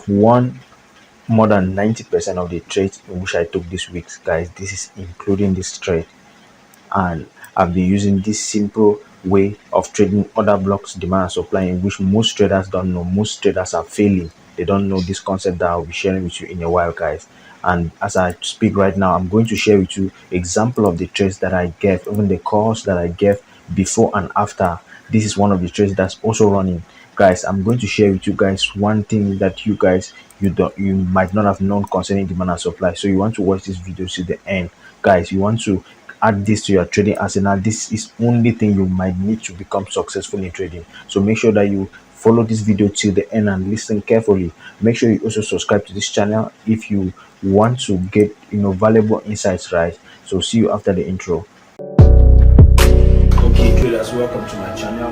have won more than 90% of the trades in which I took this week, guys. This is including this trade, and I've been using this simple way of trading order blocks, demand and supply, in which most traders don't know. Most traders are failing. They don't know this concept that I'll be sharing with you in a while, guys. And as I speak right now, I'm going to share with you example of the trades that I gave, even the calls that I gave before and after. This is one of the trades that's also running, guys. I'm going to share with you guys one thing that you might not have known concerning demand and supply. So you want to watch this video to the end, guys. You want to add this to your trading arsenal. This is only thing you might need to become successful in trading. So make sure that you follow this video till the end and listen carefully. Make sure you also subscribe to this channel if you want to get valuable insights, right? So see you after the intro. Okay, traders, welcome to my channel.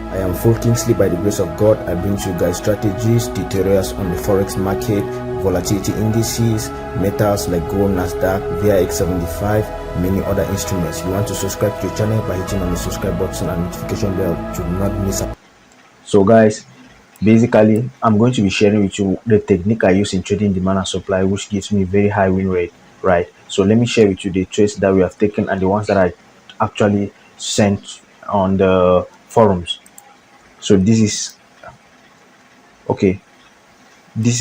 I am Full Kingsley. By the grace of God, I bring to you guys strategies, tutorials on the forex market, volatility indices, metals like gold, Nasdaq, VIX75, many other instruments. You want to subscribe to the channel by hitting on the subscribe button and notification bell to not miss out. So guys, basically I'm going to be sharing with you the technique I use in trading demand and supply, which gives me very high win rate, right? So let me share with you the trades that we have taken and the ones that I actually sent on the forums. So this is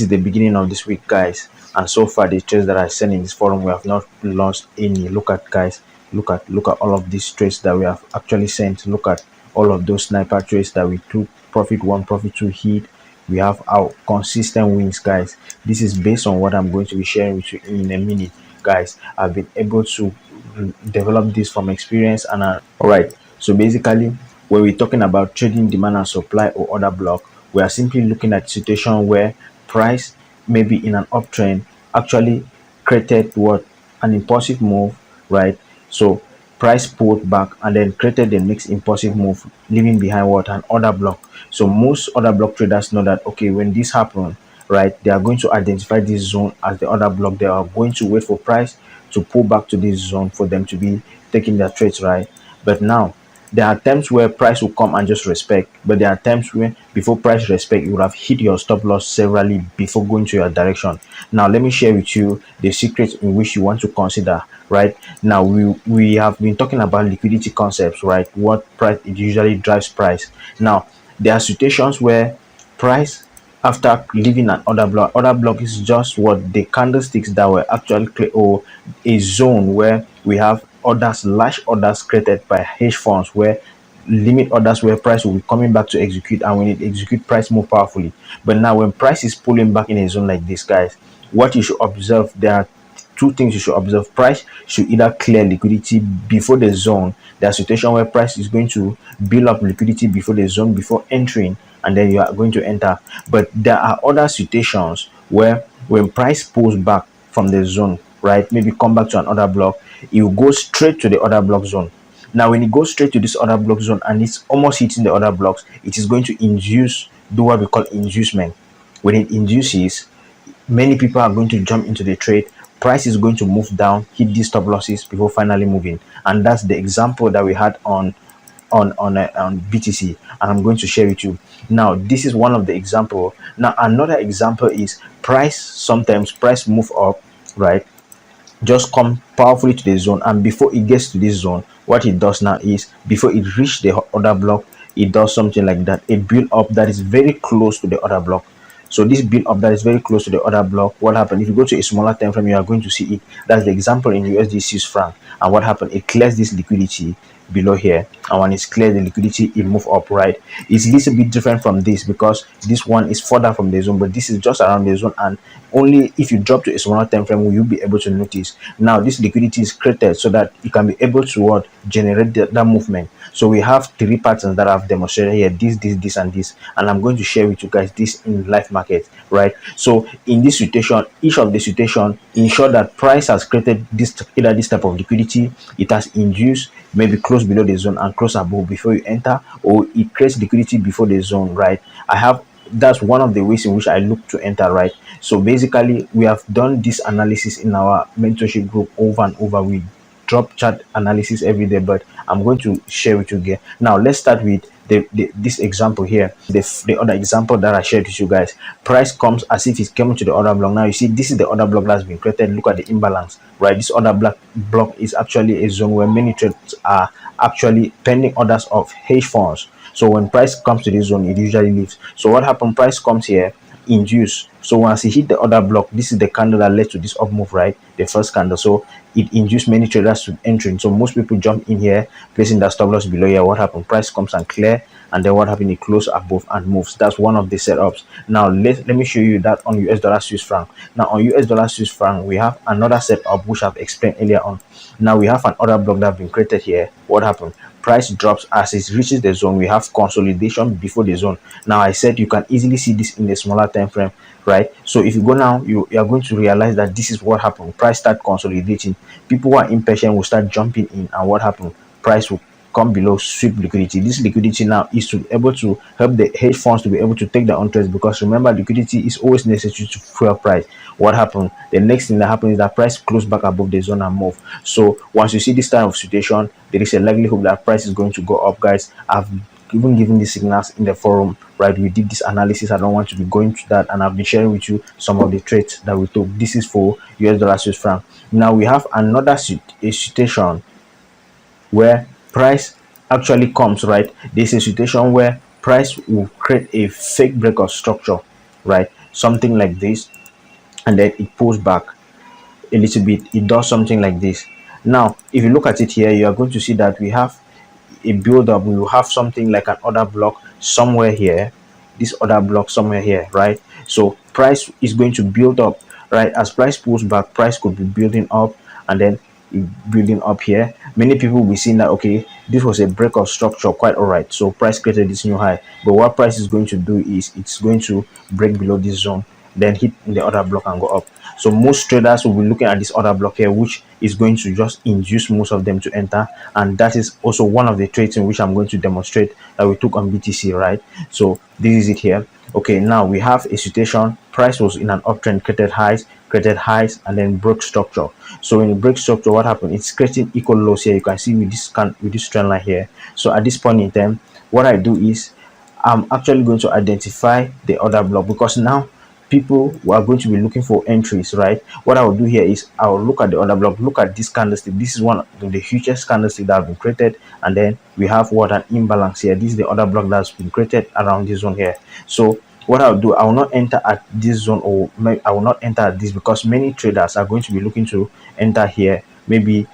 the beginning of this week, guys, and so far the trades that I sent in this forum, we have not lost any. Look at, guys, look at all of these trades that we have actually sent. Look at all of those sniper trades that we took profit 1, profit 2 hit. We have our consistent wins, guys. This is based on what I'm going to be sharing with you in a minute, guys. I've been able to develop this from experience, and all right. So basically, when we're talking about trading demand and supply or order block, we are simply looking at situation where price, maybe in an uptrend, actually created what, an impulsive move, right? So price pulled back and then created the next impulsive move, leaving behind what, an order block. So most order block traders know that, okay, when this happens, right, they are going to identify this zone as the order block. They are going to wait for price to pull back to this zone for them to be taking their trades, right? But now there are times where price will come and just respect, but there are times where before price respect, you would have hit your stop loss severally before going to your direction. Now let me share with you the secrets in which you want to consider. Right now, we have been talking about liquidity concepts, right? What price, it usually drives price. Now there are situations where price, after leaving an order block is just what, the candlesticks that were actually or a zone where we have orders, large orders created by hedge funds, where limit orders where price will be coming back to execute, and when it execute, price more powerfully. But now when price is pulling back in a zone like this, guys, what you should observe, there are two things you should observe. Price should either clear liquidity before the zone. There are situations where price is going to build up liquidity before the zone, before entering, and then you are going to enter. But there are other situations where when price pulls back from the zone, right, maybe come back to an order block, it will go straight to the order block zone. Now when it goes straight to this order block zone and it's almost hitting the order blocks, it is going to do what we call inducement. When it induces, many people are going to jump into the trade. Price is going to move down, hit these stop losses before finally moving, and that's the example that we had on BTC, and I'm going to share with you now. This is one of the example. Now another example is sometimes price move up, right, just come powerfully to the zone, and before it gets to this zone, what it does now is, before it reaches the order block, it does something like that, a build up that is very close to the order block. So this build up that is very close to the order block, what happened, if you go to a smaller time frame, you are going to see it. That's the example in USD Swiss franc. And what happened, it clears this liquidity below here, and when it's cleared the liquidity, it move up, right? It's a little bit different from this because this one is further from the zone, but this is just around the zone, and only if you drop to a smaller time frame will you be able to notice. Now this liquidity is created so that you can be able to generate that movement. So we have three patterns that I've demonstrated here, this and this, and I'm going to share with you guys this in live market, right? So in this situation, each of the situation ensure that price has created either this type of liquidity, it has induced, maybe close below the zone and close above before you enter, or it creates liquidity before the zone, right? That's one of the ways in which I look to enter, right? So basically we have done this analysis in our mentorship group over and over. We drop chart analysis every day, but I'm going to share with you again. Now let's start with this example here, the other example that I shared with you guys, price comes as if it's coming to the order block. Now you see this is the order block that's been created. Look at the imbalance, right? This order block is actually a zone where many trades are actually pending orders of hedge funds. So when price comes to this zone, it usually leaves. So what happened? Price comes here, induce. So once it hit the order block, this is the candle that led to this up move, right? The first candle. So it induced many traders to entering. So most people jump in here, placing that stop loss below here. What happened? Price comes and clear, and then what happened? It close above and moves. That's one of the setups. Now let me show you that on US dollar Swiss franc. Now on US dollar Swiss franc, we have another setup which I've explained earlier on. Now we have an order block that have been created here. What happened? Price drops as it reaches the zone. We have consolidation before the zone. Now I said you can easily see this in the smaller time frame, right? So if you go now, you are going to realize that this is what happened. Price start consolidating. People who are impatient will start jumping in, and what happened? Price will come below, sweep liquidity. This liquidity now is to be able to help the hedge funds to be able to take their own trades, because remember, liquidity is always necessary to fuel price. What happened? The next thing that happens is that price close back above the zone and move. So once you see this kind of situation, there is a likelihood that price is going to go up, guys. I've even given these signals in the forum, right? We did this analysis. I don't want to be going to that, and I've been sharing with you some of the trades that we took. This is for US dollar Swiss franc. Now we have another situation where price actually comes, right? This is a situation where price will create a fake break of structure, right? Something like this, and then it pulls back a little bit. It does something like this. Now if you look at it here, you are going to see that we have a build up. We will have something like an order block somewhere here, this order block somewhere here, right? So price is going to build up, right? As price pulls back, price could be building up, and then building up here. Many people will be seeing that, okay, this was a break of structure, quite all right. So price created this new high, but what price is going to do is it's going to break below this zone, then hit the other block and go up. So most traders will be looking at this other block here, which is going to just induce most of them to enter, and that is also one of the trades in which I'm going to demonstrate that we took on BTC, right? So this is it here. Okay, now we have a situation. Price was in an uptrend, created highs, and then broke structure. So when you break structure, what happened? It's creating equal lows here. You can see with this trend line here. So at this point in time, what I do is I'm actually going to identify the other block, because now people who are going to be looking for entries, right? What I will do here is I will look at the other block, look at this candlestick. This is one of the hugest candlestick that have been created, and then we have what an imbalance here. This is the other block that's been created around this zone here. So what I'll do, I will not enter at this zone, or I will not enter at this, because many traders are going to be looking to enter here, maybe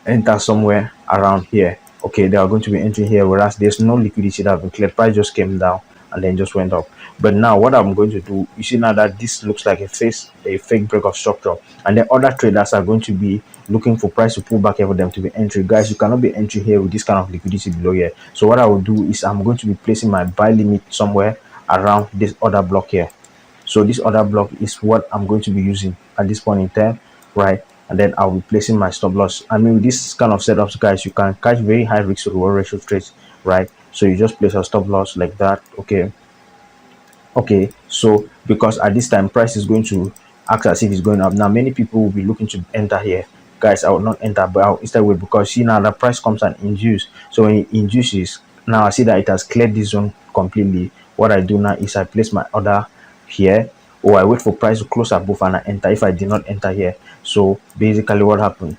enter somewhere around here. Okay, they are going to be entering here, whereas there's no liquidity that have been cleared. Price just came down and then just went up. But now what I'm going to do, you see now that this looks like a fake break of structure, and then other traders are going to be looking for price to pull back here for them to be entry. Guys, you cannot be entry here with this kind of liquidity below here. So what I will do is I'm going to be placing my buy limit somewhere around this other block here. So this other block is what I'm going to be using at this point in time, right? And then I'll be placing my stop loss. I mean, with this kind of setups, guys, you can catch very high risk to reward ratio trades, right? So you just place a stop loss like that. Okay, so because at this time price is going to act as if it's going up. Now many people will be looking to enter here. Guys, I will not enter, but I'll instead wait, because see now the price comes and induce. So when it induces, now I see that it has cleared this zone completely. What I do now is I place my order here, or I wait for price to close above and I enter if I did not enter here. So basically what happened,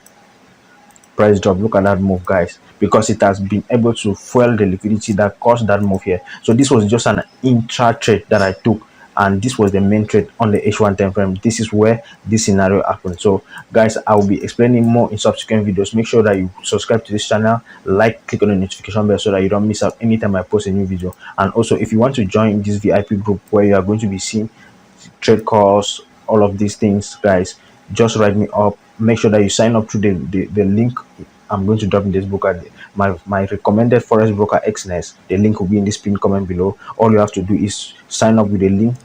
price drop. Look at that move, guys, because it has been able to fuel the liquidity that caused that move here. So this was just an intra trade that I took, and this was the main trade on the H1 time frame. This is where this scenario happened. So guys, I will be explaining more in subsequent videos. Make sure that you subscribe to this channel, like, click on the notification bell so that you don't miss out anytime I post a new video. And also, if you want to join this VIP group where you are going to be seeing trade calls, all of these things, guys, just write me up. Make sure that you sign up through the link I'm going to drop in this book at my recommended forex broker XNES. The link will be in this pinned comment below. All you have to do is sign up with the link,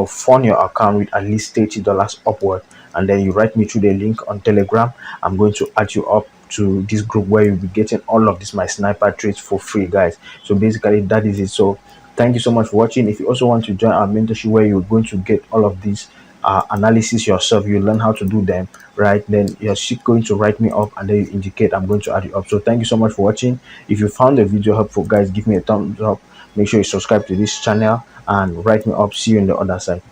fund your account with at least $30 upward, and then you write me through the link on Telegram. I'm going to add you up to this group where you'll be getting all of this my sniper trades for free, guys. So basically that is it. So thank you so much for watching. If you also want to join our mentorship where you're going to get all of these analysis yourself, you learn how to do them, right? Then you're going to write me up, and then you indicate I'm going to add it up. So thank you so much for watching. If you found the video helpful, guys, give me a thumbs up. Make sure you subscribe to this channel and write me up. See you on the other side.